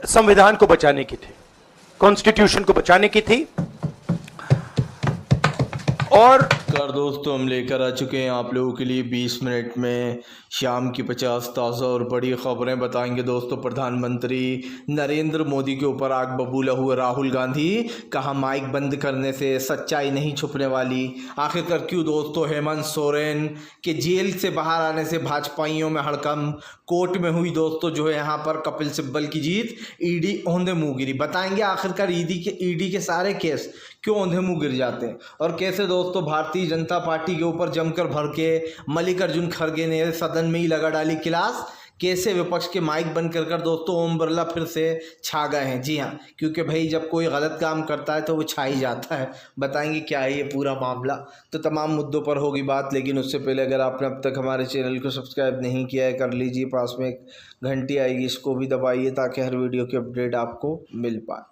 संविधान को बचाने की थी, कॉन्स्टिट्यूशन को बचाने की थी। और दोस्तों हम लेकर आ चुके हैं आप लोगों के लिए 20 मिनट में शाम की 50 ताज़ा और बड़ी ख़बरें बताएंगे। दोस्तों प्रधानमंत्री नरेंद्र मोदी के ऊपर आग बबूला हुआ राहुल गांधी, कहा माइक बंद करने से सच्चाई नहीं छुपने वाली। आखिरकार क्यों दोस्तों हेमंत सोरेन के जेल से बाहर आने से भाजपाइयों में हड़कंप। कोर्ट में हुई दोस्तों जो है यहाँ पर कपिल सिब्बल की जीत, ईडी औंधे मुँह गिरी। बताएंगे आखिरकार ईडी के सारे केस क्यों औंधे मुँह गिर जाते हैं और कैसे दोस्तों भारतीय जनता पार्टी के ऊपर जमकर भर के मल्लिकार्जुन खड़गे ने सदन में ही लगा डाली क्लास। कैसे विपक्ष के माइक बंद कर दोस्तों ओम बिरला फिर से छा गए हैं। जी हाँ, क्योंकि भाई जब कोई गलत काम करता है तो वो छा ही जाता है। बताएंगे क्या है ये पूरा मामला, तो तमाम मुद्दों पर होगी बात। लेकिन उससे पहले अगर आपने अब तक हमारे चैनल को सब्सक्राइब नहीं किया है कर लीजिए, पास में एक घंटी आएगी इसको भी दबाइए ताकि हर वीडियो की अपडेट आपको मिल पाए।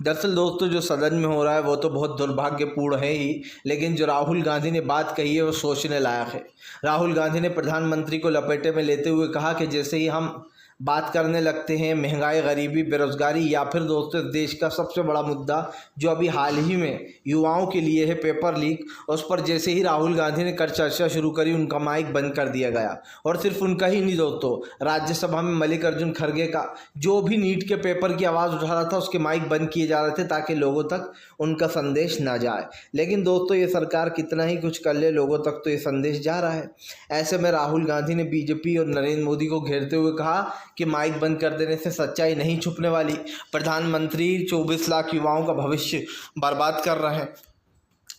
दरअसल दोस्तों जो सदन में हो रहा है वो तो बहुत दुर्भाग्यपूर्ण है ही, लेकिन जो राहुल गांधी ने बात कही है वो सोचने लायक है। राहुल गांधी ने प्रधानमंत्री को लपेटे में लेते हुए कहा कि जैसे ही हम बात करने लगते हैं महंगाई, गरीबी, बेरोजगारी या फिर दोस्तों देश का सबसे बड़ा मुद्दा जो अभी हाल ही में युवाओं के लिए है पेपर लीक, उस पर जैसे ही राहुल गांधी ने कर चर्चा शुरू करी उनका माइक बंद कर दिया गया। और सिर्फ उनका ही नहीं दोस्तों, राज्यसभा में मल्लिकार्जुन खड़गे का जो भी नीट के पेपर की आवाज़ उठा रहा था उसके माइक बंद किए जा रहे थे ताकि लोगों तक उनका संदेश ना जाए। लेकिन दोस्तों ये सरकार कितना ही कुछ कर ले, लोगों तक तो ये संदेश जा रहा है। ऐसे में राहुल गांधी ने बीजेपी और नरेंद्र मोदी को घेरते हुए कहा कि माइक बंद कर देने से सच्चाई नहीं छुपने वाली। प्रधानमंत्री 24 लाख युवाओं का भविष्य बर्बाद कर रहे हैं।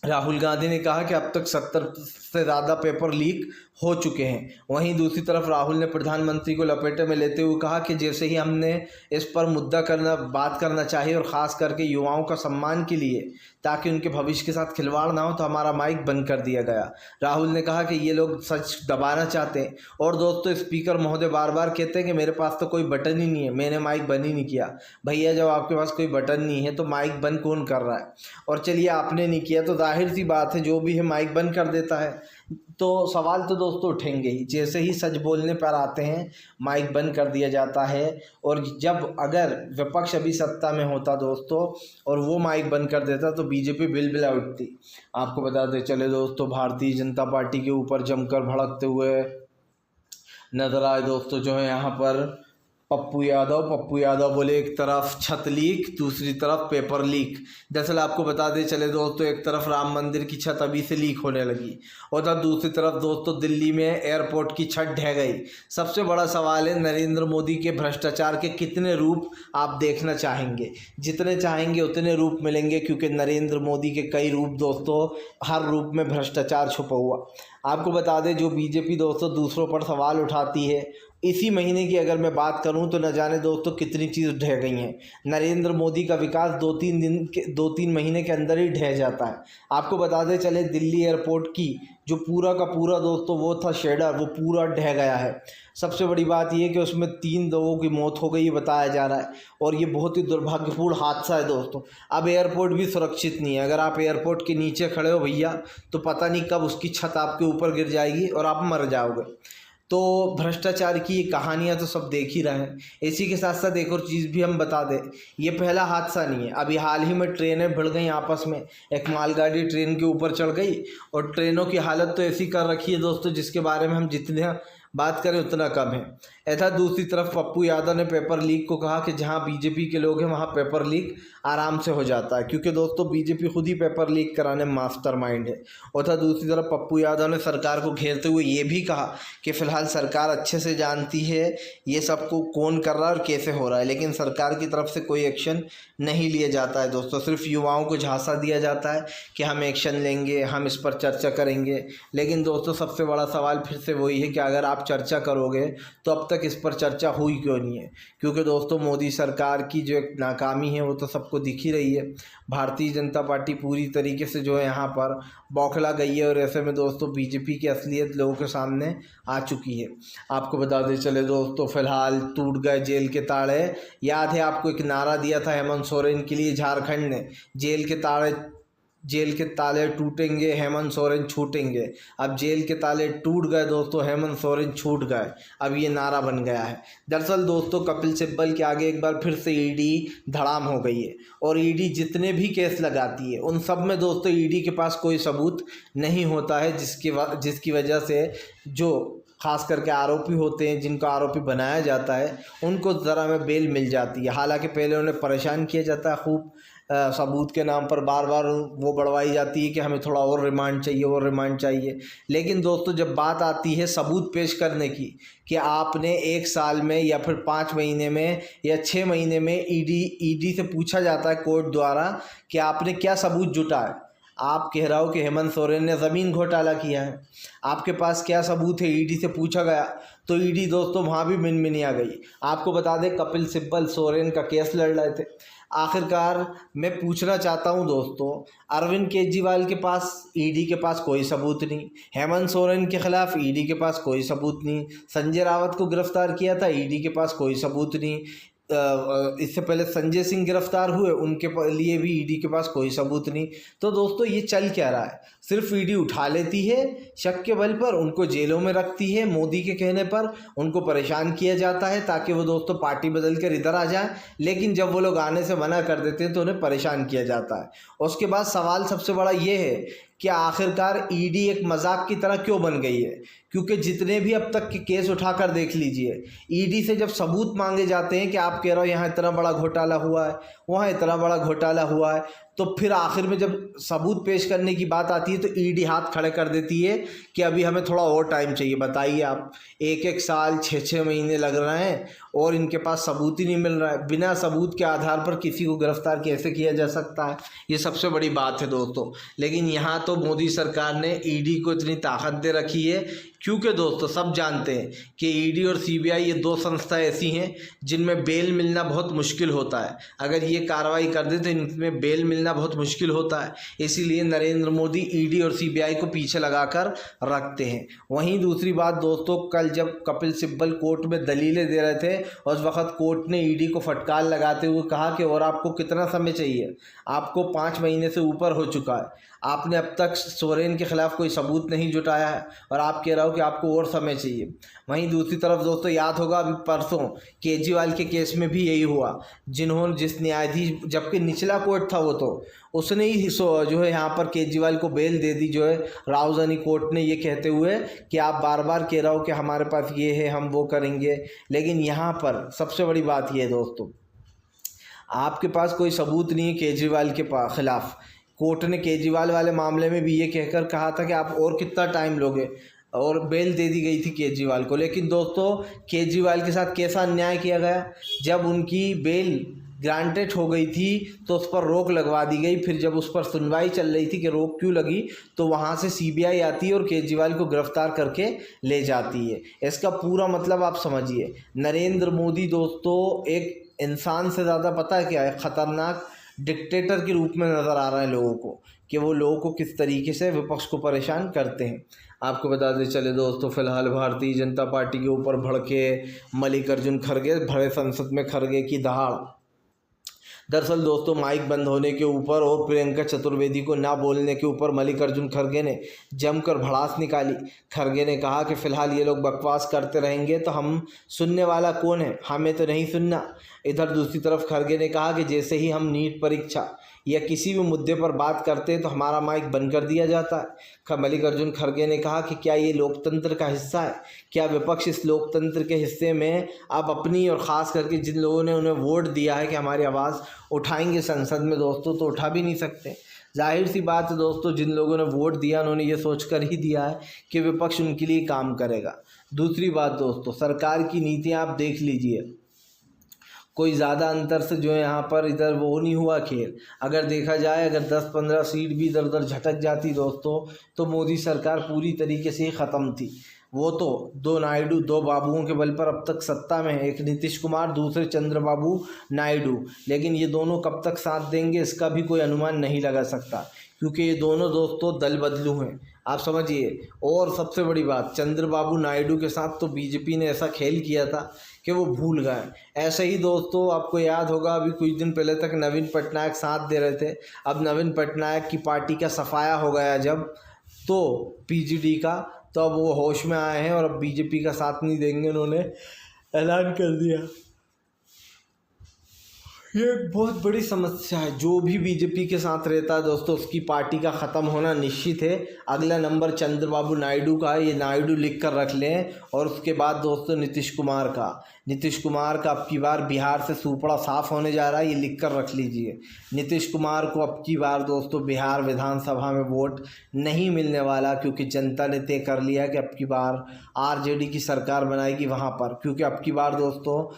राहुल गांधी ने कहा कि अब तक 70 से ज़्यादा पेपर लीक हो चुके हैं। वहीं दूसरी तरफ राहुल ने प्रधानमंत्री को लपेटे में लेते हुए कहा कि जैसे ही हमने इस पर बात करना चाहिए और ख़ास करके युवाओं का सम्मान के लिए ताकि उनके भविष्य के साथ खिलवाड़ ना हो तो हमारा माइक बंद कर दिया गया। राहुल ने कहा कि ये लोग सच दबाना चाहते हैं। और दोस्तों स्पीकर महोदय बार बार कहते हैं कि मेरे पास तो कोई बटन ही नहीं है, मैंने माइक बंद ही नहीं किया। भैया जब आपके पास कोई बटन नहीं है तो माइक बंद कौन कर रहा है? और चलिए आपने नहीं किया तो जाहिर सी बात है जो भी है माइक बंद कर देता है। तो सवाल तो दोस्तों उठेंगे ही, जैसे ही सच बोलने पर आते हैं माइक बंद कर दिया जाता है। और जब अगर विपक्ष अभी सत्ता में होता दोस्तों और वो माइक बंद कर देता तो बीजेपी बिलबिला उठती। आपको बताते चले दोस्तों भारतीय जनता पार्टी के ऊपर जमकर भड़कते हुए नजर आए दोस्तों जो है यहाँ पर पप्पू यादव बोले एक तरफ छत लीक दूसरी तरफ पेपर लीक। दरअसल आपको बताते चले दोस्तों एक तरफ राम मंदिर की छत अभी से लीक होने लगी और तब दूसरी तरफ दोस्तों दिल्ली में एयरपोर्ट की छत ढह गई। सबसे बड़ा सवाल है नरेंद्र मोदी के भ्रष्टाचार के कितने रूप आप देखना चाहेंगे? जितने चाहेंगे उतने रूप मिलेंगे, क्योंकि नरेंद्र मोदी के कई रूप दोस्तों, हर रूप में भ्रष्टाचार छुपा हुआ। आपको बता दें जो बीजेपी दोस्तों दूसरों पर सवाल उठाती है, इसी महीने की अगर मैं बात करूं तो न जाने दोस्तों कितनी चीज़ ढह गई हैं। नरेंद्र मोदी का विकास 2-3 महीने के अंदर ही ढह जाता है। आपको बताते चले दिल्ली एयरपोर्ट की जो पूरा का पूरा दोस्तों वो था शेडर, वो पूरा ढह गया है। सबसे बड़ी बात यह कि उसमें 3 लोगों की मौत हो गई बताया जा रहा है और ये बहुत ही दुर्भाग्यपूर्ण हादसा है दोस्तों। अब एयरपोर्ट भी सुरक्षित नहीं है। अगर आप एयरपोर्ट के नीचे खड़े हो भैया तो पता नहीं कब उसकी छत आपके ऊपर गिर जाएगी और आप मर जाओगे। तो भ्रष्टाचार की ये कहानियाँ तो सब देख ही रहे हैं। इसी के साथ साथ एक और चीज़ भी हम बता दें, ये पहला हादसा नहीं है। अभी हाल ही में ट्रेनें भिड़ गई आपस में, एक मालगाड़ी ट्रेन के ऊपर चढ़ गई और ट्रेनों की हालत तो ऐसी कर रखी है दोस्तों जिसके बारे में हम जितने बात करें उतना कम है। ऐसा दूसरी तरफ पप्पू यादव ने पेपर लीक को कहा कि जहां बीजेपी के लोग हैं वहां पेपर लीक आराम से हो जाता है, क्योंकि दोस्तों बीजेपी खुद ही पेपर लीक कराने में मास्टरमाइंड है। और था दूसरी तरफ पप्पू यादव ने सरकार को घेरते हुए ये भी कहा कि फ़िलहाल सरकार अच्छे से जानती है ये सबको कौन कर रहा है और कैसे हो रहा है, लेकिन सरकार की तरफ से कोई एक्शन नहीं लिया जाता है दोस्तों। सिर्फ युवाओं को झांसा दिया जाता है कि हम एक्शन लेंगे, हम इस पर चर्चा करेंगे। लेकिन दोस्तों सबसे बड़ा सवाल फिर से वही है कि अगर आप चर्चा करोगे तो अब तक इस पर चर्चा हुई क्यों नहीं है? क्योंकि दोस्तों मोदी सरकार की जो एक नाकामी है वो तो सबको दिख ही रही है। भारतीय जनता पार्टी पूरी तरीके से जो है यहाँ पर बौखला गई है और ऐसे में दोस्तों बीजेपी की असलियत लोगों के सामने आ चुकी है। आपको बताते चले दोस्तों फिलहाल टूट गए जेल के ताले। याद है आपको एक नारा दिया था हेमंत सोरेन के लिए झारखंड ने, जेल के ताले जेल के ताले टूटेंगे, हेमंत सोरेन छूटेंगे। अब जेल के ताले टूट गए दोस्तों, हेमंत सोरेन छूट गए, अब ये नारा बन गया है। दरअसल दोस्तों कपिल सिब्बल के आगे एक बार फिर से ईडी धड़ाम हो गई है और ईडी जितने भी केस लगाती है उन सब में दोस्तों ईडी के पास कोई सबूत नहीं होता है, जिसकी वजह से जो खास करके आरोपी होते हैं, जिनको आरोपी बनाया जाता है, उनको ज़रा में बेल मिल जाती है। हालांकि पहले उन्हें परेशान किया जाता है खूब, सबूत के नाम पर बार बार वो बढ़वाई जाती है कि हमें थोड़ा और रिमांड चाहिए, और रिमांड चाहिए। लेकिन दोस्तों जब बात आती है सबूत पेश करने की कि आपने 1 साल में या फिर 5 महीने में या 6 महीने में ईडी से पूछा जाता है कोर्ट द्वारा कि आपने क्या सबूत जुटाया। आप कह रहे हो कि हेमंत सोरेन ने ज़मीन घोटाला किया है, आपके पास क्या सबूत है? ईडी से पूछा गया तो ईडी दोस्तों वहाँ भी मिनमिनी आ गई। आपको बता दें कपिल सिब्बल सोरेन का केस लड़ रहे थे। आखिरकार मैं पूछना चाहता हूं दोस्तों, अरविंद केजरीवाल के पास ईडी के पास कोई सबूत नहीं, हेमंत सोरेन के खिलाफ ईडी के पास कोई सबूत नहीं, संजय रावत को गिरफ्तार किया था ईडी के पास कोई सबूत नहीं, इससे पहले संजय सिंह गिरफ्तार हुए उनके लिए भी ईडी के पास कोई सबूत नहीं। तो दोस्तों ये चल क्या रहा है? सिर्फ ईडी उठा लेती है शक के बल पर, उनको जेलों में रखती है, मोदी के कहने पर उनको परेशान किया जाता है ताकि वो दोस्तों पार्टी बदल कर इधर आ जाए, लेकिन जब वो लोग आने से मना कर देते हैं तो उन्हें परेशान किया जाता है। उसके बाद सवाल सबसे बड़ा ये है कि आखिरकार ईडी एक मजाक की तरह क्यों बन गई है? क्योंकि जितने भी अब तक के केस उठाकर देख लीजिए, ईडी से जब सबूत मांगे जाते हैं कि आप कह रहे हो यहाँ इतना बड़ा घोटाला हुआ है, वहाँ इतना बड़ा घोटाला हुआ है, तो फिर आखिर में जब सबूत पेश करने की बात आती है तो ईडी हाथ खड़े कर देती है कि अभी हमें थोड़ा और टाइम चाहिए। बताइए आप, 1-1 साल 6-6 महीने लग रहे हैं और इनके पास सबूत ही नहीं मिल रहा है। बिना सबूत के आधार पर किसी को गिरफ्तार कैसे किया जा सकता है? ये सबसे बड़ी बात है दोस्तों। लेकिन यहाँ तो मोदी सरकार ने ईडी को इतनी ताकत दे रखी है क्योंकि दोस्तों सब जानते हैं कि ईडी और सीबीआई ये 2 संस्था ऐसी हैं जिनमें बेल मिलना बहुत मुश्किल होता है। अगर ये कार्रवाई कर दे तो इनमें बेल मिलना बहुत मुश्किल होता है, इसीलिए नरेंद्र मोदी ईडी और सीबीआई को पीछे लगाकर रखते हैं। वहीं दूसरी बात दोस्तों, कल जब कपिल सिब्बल कोर्ट में दलीलें दे रहे थे उस वक्त कोर्ट ने ईडी को फटकार लगाते हुए कहा कि और आपको कितना समय चाहिए? आपको 5 महीने से ऊपर हो चुका है, आपने अब तक सोरेन के खिलाफ कोई सबूत नहीं जुटाया है और आप कह रहे हो कि आपको और समय चाहिए। वहीं दूसरी तरफ दोस्तों याद होगा अभी परसों केजरीवाल के केस में भी यही हुआ, जिस न्यायाधीश, जबकि निचला कोर्ट था वो, तो उसने ही जो है यहाँ पर केजरीवाल को बेल दे दी, जो है राउजानी कोर्ट ने, ये कहते हुए कि आप बार बार कह रहे हो कि हमारे पास ये है, हम वो करेंगे। लेकिन यहाँ पर सबसे बड़ी बात ये है दोस्तों, आपके पास कोई सबूत नहीं है केजरीवाल के खिलाफ। कोर्ट ने केजरीवाल वाले मामले में भी ये कहकर कहा था कि आप और कितना टाइम लोगे, और बेल दे दी गई थी केजरीवाल को। लेकिन दोस्तों केजरीवाल के साथ कैसा अन्याय किया गया, जब उनकी बेल ग्रांटेड हो गई थी तो उस पर रोक लगवा दी गई। फिर जब उस पर सुनवाई चल रही थी कि रोक क्यों लगी, तो वहाँ से सीबीआई आती है और केजरीवाल को गिरफ्तार करके ले जाती है। इसका पूरा मतलब आप समझिए, नरेंद्र मोदी दोस्तों एक इंसान से ज़्यादा पता है क्या है, ख़तरनाक डिक्टेटर के रूप में नज़र आ रहा है लोगों को, कि वो लोगों को किस तरीके से विपक्ष को परेशान करते हैं। आपको बताते चले दोस्तों, फिलहाल भारतीय जनता पार्टी के ऊपर भड़के मल्लिकार्जुन खड़गे, भरे संसद में खड़गे की दहाड़। दरअसल दोस्तों माइक बंद होने के ऊपर और प्रियंका चतुर्वेदी को ना बोलने के ऊपर मल्लिकार्जुन खड़गे ने जमकर भड़ास निकाली। खड़गे ने कहा कि फ़िलहाल ये लोग बकवास करते रहेंगे तो हम सुनने वाला कौन है, हमें तो नहीं सुनना। इधर दूसरी तरफ खड़गे ने कहा कि जैसे ही हम नीट परीक्षा या किसी भी मुद्दे पर बात करते हैं तो हमारा माइक बंद कर दिया जाता है। मल्लिकार्जुन खड़गे ने कहा कि क्या ये लोकतंत्र का हिस्सा है? क्या विपक्ष इस लोकतंत्र के हिस्से में अब अपनी, और ख़ास करके जिन लोगों ने उन्हें वोट दिया है कि हमारी आवाज़ उठाएंगे संसद में दोस्तों, तो उठा भी नहीं सकते। जाहिर सी बात है दोस्तों, जिन लोगों ने वोट दिया उन्होंने ये सोच कर ही दिया है कि विपक्ष उनके लिए काम करेगा। दूसरी बात दोस्तों, सरकार की नीतियाँ आप देख लीजिए, कोई ज़्यादा अंतर से जो है यहाँ पर इधर वो नहीं हुआ खेल। अगर देखा जाए, अगर 10-15 सीट भी इधर उधर झटक जाती दोस्तों, तो मोदी सरकार पूरी तरीके से ख़त्म थी। वो तो 2 नायडू, 2 बाबुओं के बल पर अब तक सत्ता में है, एक नीतीश कुमार, दूसरे चंद्रबाबू नायडू। लेकिन ये दोनों कब तक साथ देंगे इसका भी कोई अनुमान नहीं लगा सकता, क्योंकि ये दोनों दोस्तों दल बदलू हैं। आप समझिए। और सबसे बड़ी बात, चंद्रबाबू नायडू के साथ तो बीजेपी ने ऐसा खेल किया था कि वो भूल गए। ऐसे ही दोस्तों आपको याद होगा अभी कुछ दिन पहले तक नवीन पटनायक साथ दे रहे थे, अब नवीन पटनायक की पार्टी का सफाया हो गया जब तो पीजीडी का, तो अब वो होश में आए हैं और अब बीजेपी का साथ नहीं देंगे, उन्होंने ऐलान कर दिया। ये एक बहुत बड़ी समस्या है। जो भी बीजेपी के साथ रहता है दोस्तों उसकी पार्टी का ख़त्म होना निश्चित है। अगला नंबर चंद्रबाबू नायडू का है, ये नायडू लिख कर रख लें। और उसके बाद दोस्तों नीतीश कुमार का अब की बार बिहार से सूपड़ा साफ होने जा रहा है, ये लिख कर रख लीजिए। नीतीश कुमार को अब की बार दोस्तों बिहार विधानसभा में वोट नहीं मिलने वाला, क्योंकि जनता ने तय कर लिया कि अब की बार आरजेडी की सरकार बनाएगी वहाँ पर, क्योंकि अब की बार दोस्तों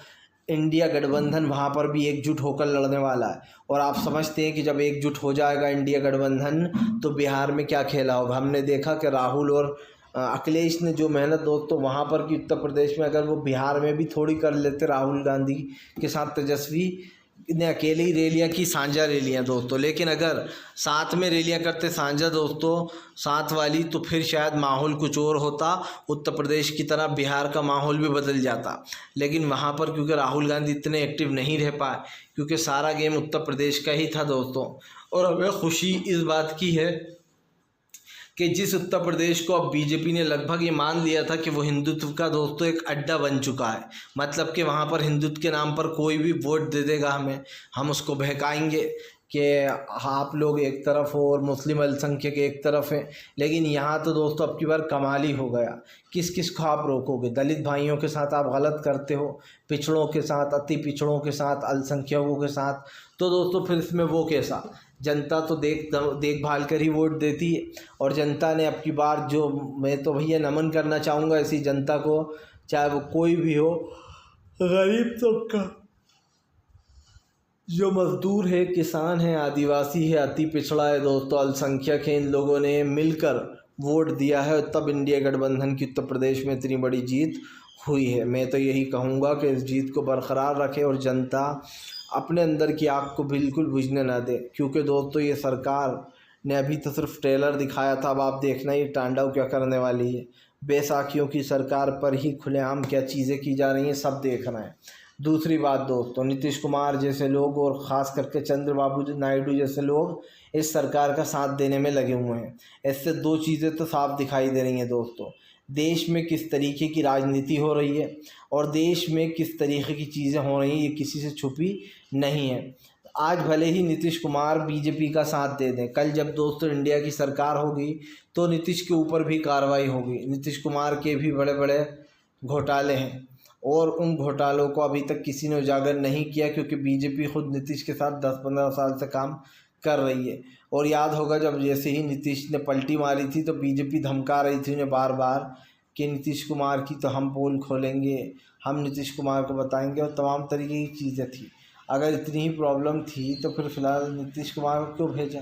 इंडिया गठबंधन वहाँ पर भी एकजुट होकर लड़ने वाला है। और आप समझते हैं कि जब एकजुट हो जाएगा इंडिया गठबंधन तो बिहार में क्या खेला होगा। हमने देखा कि राहुल और अखिलेश ने जो मेहनत दोस्तों वहाँ पर की उत्तर प्रदेश में, अगर वो बिहार में भी थोड़ी कर लेते राहुल गांधी के साथ तेजस्वी ने अकेले ही रैलियाँ की, साझा रैलियाँ दोस्तों, लेकिन अगर साथ में रैलियाँ करते साझा दोस्तों साथ वाली, तो फिर शायद माहौल कुछ और होता, उत्तर प्रदेश की तरह बिहार का माहौल भी बदल जाता। लेकिन वहाँ पर क्योंकि राहुल गांधी इतने एक्टिव नहीं रह पाए, क्योंकि सारा गेम उत्तर प्रदेश का ही था दोस्तों। और हमें खुशी इस बात की है कि जिस उत्तर प्रदेश को अब बीजेपी ने लगभग ये मान लिया था कि वो हिंदुत्व का दोस्तों एक अड्डा बन चुका है, मतलब कि वहाँ पर हिंदुत्व के नाम पर कोई भी वोट दे देगा हमें, हम उसको बहकाएंगे कि आप लोग एक तरफ हो और मुस्लिम अल्पसंख्यक एक तरफ हैं। लेकिन यहाँ तो दोस्तों अब की बार कमाल ही हो गया। किस किस को आप रोकोगे? दलित भाइयों के साथ आप गलत करते हो, पिछड़ों के साथ, अति पिछड़ों के साथ, अल्पसंख्यकों के साथ, तो दोस्तों फिर इसमें वो कैसा? जनता तो देखभाल कर ही वोट देती है। और जनता ने अब की बार जो, मैं तो भैया नमन करना चाहूँगा ऐसी जनता को, चाहे वो कोई भी हो, गरीब तबका, जो मज़दूर है, किसान है, आदिवासी है, अति पिछड़ा है दोस्तों, अल्पसंख्यक है, इन लोगों ने मिलकर वोट दिया है, तब इंडिया गठबंधन की उत्तर प्रदेश में इतनी बड़ी जीत हुई है। मैं तो यही कहूँगा कि इस जीत को बरकरार रखे और जनता अपने अंदर की आग को बिल्कुल बुझने ना दे, क्योंकि दोस्तों ये सरकार ने अभी तो सिर्फ ट्रेलर दिखाया था, अब आप देखना ये तांडव क्या करने वाली है। बैसाखियों की सरकार पर ही खुलेआम क्या चीज़ें की जा रही हैं सब देखना है। दूसरी बात दोस्तों, नीतीश कुमार जैसे लोग और ख़ास करके चंद्रबाबू नायडू जैसे लोग इस सरकार का साथ देने में लगे हुए हैं। इससे दो चीज़ें तो साफ दिखाई दे रही हैं दोस्तों, देश में किस तरीके की राजनीति हो रही है और देश में किस तरीके की चीज़ें हो रही हैं, ये किसी से छुपी नहीं है। आज भले ही नीतीश कुमार बीजेपी का साथ दे दें, कल जब दोस्तों इंडिया की सरकार होगी तो नीतीश के ऊपर भी कार्रवाई होगी। नीतीश कुमार के भी बड़े बड़े घोटाले हैं और उन घोटालों को अभी तक किसी ने उजागर नहीं किया, क्योंकि बीजेपी खुद नीतीश के साथ 10-15 साल से काम कर रही है। और याद होगा जब जैसे ही नीतीश ने पलटी मारी थी तो बीजेपी धमका रही थी उन्हें बार बार कि नीतीश कुमार की तो हम पोल खोलेंगे, हम नीतीश कुमार को बताएंगे, और तमाम तरीके की चीज़ें थी। अगर इतनी ही प्रॉब्लम थी तो फिर फ़िलहाल नीतीश कुमार को क्यों भेजा?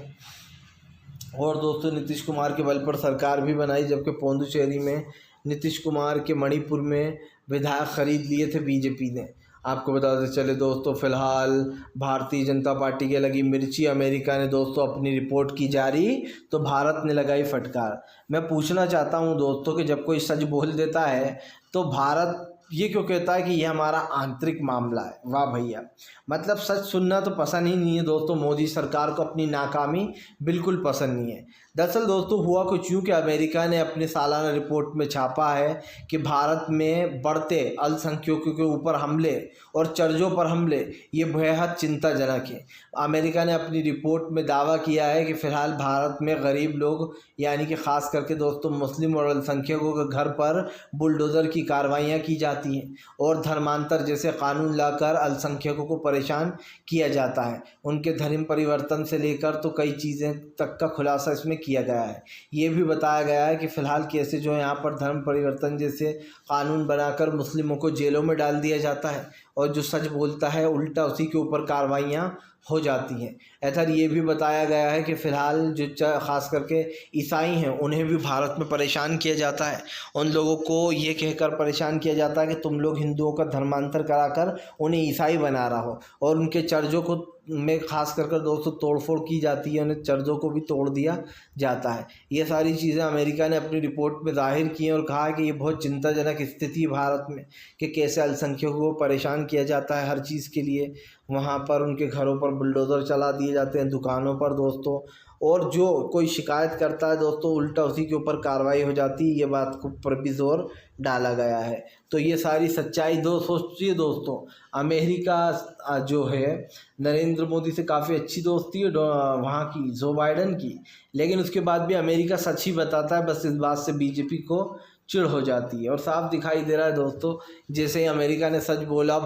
और दोस्तों नीतीश कुमार के बल पर सरकार भी बनाई, जबकि पौंडुचेरी में नीतीश कुमार के मणिपुर में विधायक खरीद लिए थे बीजेपी ने। आपको बताते चले दोस्तों, फ़िलहाल भारतीय जनता पार्टी के लगी मिर्ची, अमेरिका ने दोस्तों अपनी रिपोर्ट की जारी तो भारत ने लगाई फटकार। मैं पूछना चाहता हूं दोस्तों कि जब कोई सच बोल देता है तो भारत ये क्यों कहता है कि ये हमारा आंतरिक मामला है? वाह भैया, मतलब सच सुनना तो पसंद ही नहीं है दोस्तों। मोदी सरकार को अपनी नाकामी बिल्कुल पसंद नहीं है। दरअसल दोस्तों हुआ कुछ यूँ कि अमेरिका ने अपने सालाना रिपोर्ट में छापा है कि भारत में बढ़ते अल्पसंख्यकों के ऊपर हमले और चर्चों पर हमले ये बेहद चिंताजनक है। अमेरिका ने अपनी रिपोर्ट में दावा किया है कि फ़िलहाल भारत में गरीब लोग, यानी कि ख़ास करके दोस्तों मुस्लिम और अल्पसंख्यकों के घर पर बुलडोज़र की कार्रवाइयाँ की जाती हैं और धर्मांतर जैसे कानून लाकर अल्पसंख्यकों को परेशान किया जाता है। उनके धर्म परिवर्तन से लेकर तो कई चीज़ें तक का खुलासा इसमें किया गया है। ये भी बताया गया है कि फ़िलहाल कैसे जो यहाँ पर धर्म परिवर्तन जैसे कानून बनाकर मुस्लिमों को जेलों में डाल दिया जाता है और जो सच बोलता है उल्टा उसी के ऊपर कार्रवाइयाँ हो जाती हैं। इधर ये भी बताया गया है कि फ़िलहाल जो ख़ास करके ईसाई हैं उन्हें भी भारत में परेशान किया जाता है। उन लोगों को ये कहकर परेशान किया जाता है कि तुम लोग हिंदुओं का धर्मांतर कराकर उन्हें ईसाई बना रहा हो, और उनके चर्चों को में ख़ास कर दोस्तों तोड़फोड़ की जाती है, उन्हें चर्चों को भी तोड़ दिया जाता है। ये सारी चीज़ें अमेरिका ने अपनी रिपोर्ट में ज़ाहिर की हैं और कहा है कि ये बहुत चिंताजनक स्थिति है भारत में कि कैसे अल्पसंख्यकों को परेशान किया जाता है हर चीज़ के लिए। वहाँ पर उनके घरों पर बुलडोज़र चला दिए जाते हैं, दुकानों पर दोस्तों, और जो कोई शिकायत करता है दोस्तों उल्टा उसी के ऊपर कार्रवाई हो जाती है। ये बात को पर भी जोर डाला गया है। तो ये सारी सच्चाई सोचिए दोस्तों, अमेरिका जो है नरेंद्र मोदी से काफ़ी अच्छी दोस्ती है वहाँ की जो बाइडन की, लेकिन उसके बाद भी अमेरिका सच ही बताता है, बस इस बात से बीजेपी को चिढ़ हो जाती है। और साफ दिखाई दे रहा है दोस्तों जैसे ही अमेरिका ने सच बोला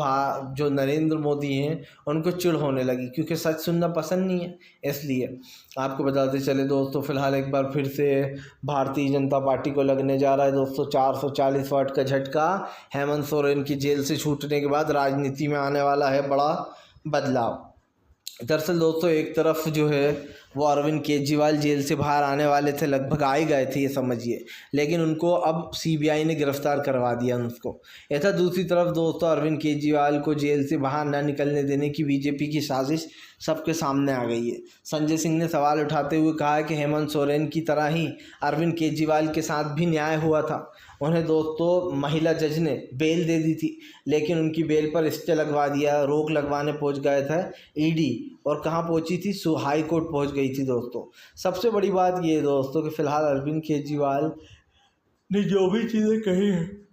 जो नरेंद्र मोदी हैं उनको चिढ़ होने लगी, क्योंकि सच सुनना पसंद नहीं है। इसलिए आपको बताते चले दोस्तों, फ़िलहाल एक बार फिर से भारतीय जनता पार्टी को लगने जा रहा है दोस्तों 440 वाट का झटका। हेमंत सोरेन की जेल से छूटने के बाद राजनीति में आने वाला है बड़ा बदलाव। दरअसल दोस्तों एक तरफ जो है वो अरविंद केजरीवाल जेल से बाहर आने वाले थे, लगभग आ ही गए थे ये समझिए, लेकिन उनको अब सीबीआई ने गिरफ्तार करवा दिया उनको। ऐसा दूसरी तरफ दोस्तों अरविंद केजरीवाल को जेल से बाहर न निकलने देने की बीजेपी की साजिश सबके सामने आ गई है। संजय सिंह ने सवाल उठाते हुए कहा है कि हेमंत सोरेन की तरह ही अरविंद केजरीवाल के साथ भी न्याय हुआ था। उन्हें दोस्तों महिला जज ने बेल दे दी थी, लेकिन उनकी बेल पर स्टे लगवा दिया, रोक लगवाने पहुंच गए थे ईडी, और कहाँ पहुंची थी, हाई कोर्ट पहुंच गई थी दोस्तों। सबसे बड़ी बात ये है दोस्तों कि फ़िलहाल अरविंद केजरीवाल ने जो भी चीज़ें कही हैं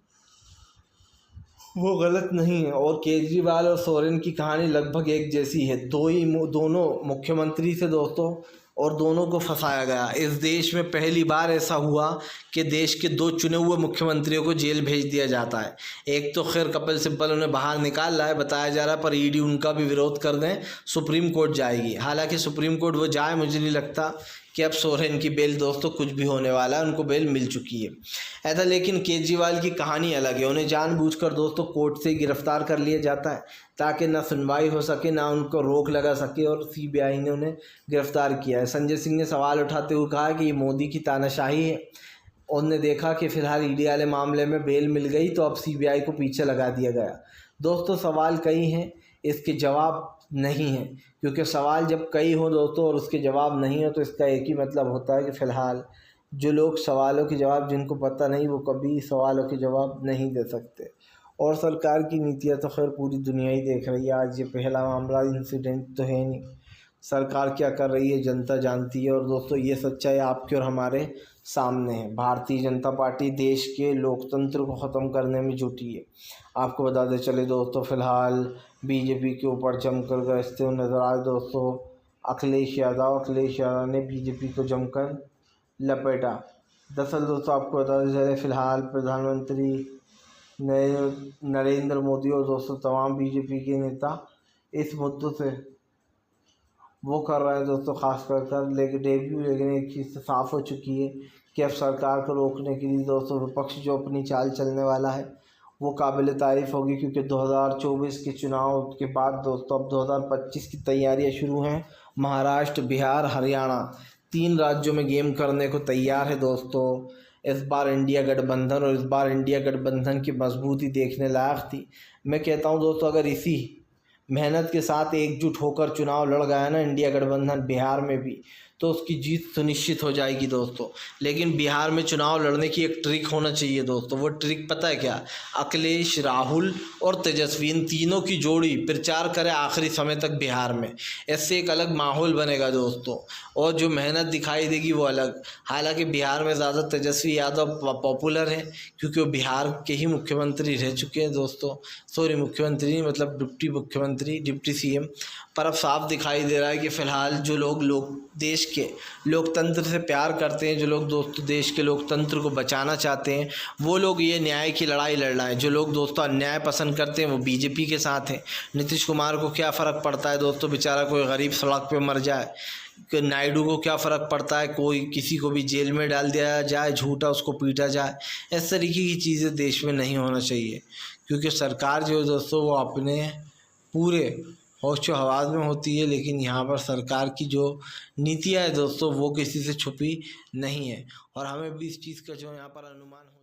वो गलत नहीं है, और केजरीवाल और सोरेन की कहानी लगभग एक जैसी है। दोनों मुख्यमंत्री से दोस्तों, और दोनों को फंसाया गया। इस देश में पहली बार ऐसा हुआ कि देश के 2 चुने हुए मुख्यमंत्रियों को जेल भेज दिया जाता है। एक तो खैर कपिल सिब्बल उन्हें बाहर निकाल रहा है बताया जा रहा है, पर ईडी उनका भी विरोध कर दें सुप्रीम कोर्ट जाएगी। हालांकि सुप्रीम कोर्ट वो जाए, मुझे नहीं लगता कि अब सोरेन की बेल दोस्तों कुछ भी होने वाला है, उनको बेल मिल चुकी है ऐसा। लेकिन केजरीवाल की कहानी अलग है। उन्हें जानबूझकर दोस्तों कोर्ट से गिरफ्तार कर लिया जाता है ताकि ना सुनवाई हो सके, ना उनको रोक लगा सके, और सीबीआई ने उन्हें गिरफ्तार किया है। संजय सिंह ने सवाल उठाते हुए कहा कि ये मोदी की तानाशाही है। उन्होंने देखा कि फ़िलहाल ईडी वाले मामले में बेल मिल गई तो अब सीबीआई को पीछे लगा दिया गया। दोस्तों सवाल कई हैं, इसके जवाब नहीं है, क्योंकि सवाल जब कई हो दोस्तों और उसके जवाब नहीं हो तो इसका एक ही मतलब होता है कि फ़िलहाल जो लोग सवालों के जवाब जिनको पता नहीं वो कभी सवालों के जवाब नहीं दे सकते। और सरकार की नीतियाँ तो खैर पूरी दुनिया ही देख रही है। आज ये पहला मामला इंसिडेंट तो है नहीं, सरकार क्या कर रही है जनता जानती है। और दोस्तों ये सच्चाई आपके और हमारे सामने है। भारतीय जनता पार्टी देश के लोकतंत्र को ख़त्म करने में जुटी है। आपको बताते चले दोस्तों फ़िलहाल बीजेपी के ऊपर जमकर गरजते हुए नजर आए दोस्तों अखिलेश यादव ने बीजेपी को जमकर लपेटा। दरअसल दोस्तों आपको बताते चले फ़िलहाल प्रधानमंत्री नरेंद्र मोदी और दोस्तों तमाम बीजेपी के नेता इस मुद्दों से वो कर रहे हैं दोस्तों, खास कर लेकिन एक चीज़ तो साफ़ हो चुकी है कि अब सरकार को रोकने के लिए दोस्तों विपक्ष जो अपनी चाल चलने वाला है वो काबिल तारीफ़ होगी, क्योंकि 2024 के चुनाव के बाद दोस्तों अब 2025 की तैयारियां शुरू हैं। महाराष्ट्र, बिहार, हरियाणा 3 राज्यों में गेम करने को तैयार है दोस्तों इस बार इंडिया गठबंधन। और इस बार इंडिया गठबंधन की मजबूती देखने लायक थी। मैं कहता हूं दोस्तों अगर इसी मेहनत के साथ एकजुट होकर चुनाव लड़ गया ना इंडिया गठबंधन बिहार में भी, तो उसकी जीत सुनिश्चित हो जाएगी दोस्तों। लेकिन बिहार में चुनाव लड़ने की एक ट्रिक होना चाहिए दोस्तों। वो ट्रिक पता है क्या? अखिलेश, राहुल और तेजस्वी इन तीनों की जोड़ी प्रचार करे आखिरी समय तक बिहार में। इससे एक अलग माहौल बनेगा दोस्तों, और जो मेहनत दिखाई देगी वो अलग। हालांकि बिहार में ज़्यादा तेजस्वी यादव पॉपुलर हैं क्योंकि वो बिहार के ही मुख्यमंत्री रह चुके हैं दोस्तों। सॉरी, मुख्यमंत्री मतलब डिप्टी मुख्यमंत्री, डिप्टी सीएम। पर अब साफ दिखाई दे रहा है कि फ़िलहाल जो लोग देश देश के लोकतंत्र से प्यार करते हैं, जो लोग दोस्तों देश के लोकतंत्र को बचाना चाहते हैं, वो लोग ये न्याय की लड़ाई लड़ रहे हैं। जो लोग दोस्तों अन्याय पसंद करते हैं वो बीजेपी के साथ हैं। नीतीश कुमार को क्या फ़र्क पड़ता है दोस्तों, बेचारा कोई गरीब सड़क पे मर जाए। कि नायडू को क्या फ़र्क पड़ता है कोई किसी को भी जेल में डाल दिया जाए, झूठा उसको पीटा जाए। इस तरीके की चीज़ें देश में नहीं होना चाहिए, क्योंकि सरकार जो है दोस्तों वो अपने पूरे होश व हवास में होती है, लेकिन यहाँ पर सरकार की जो नीतियाँ है दोस्तों वो किसी से छुपी नहीं है, और हमें भी इस चीज़ का जो यहाँ पर अनुमान हो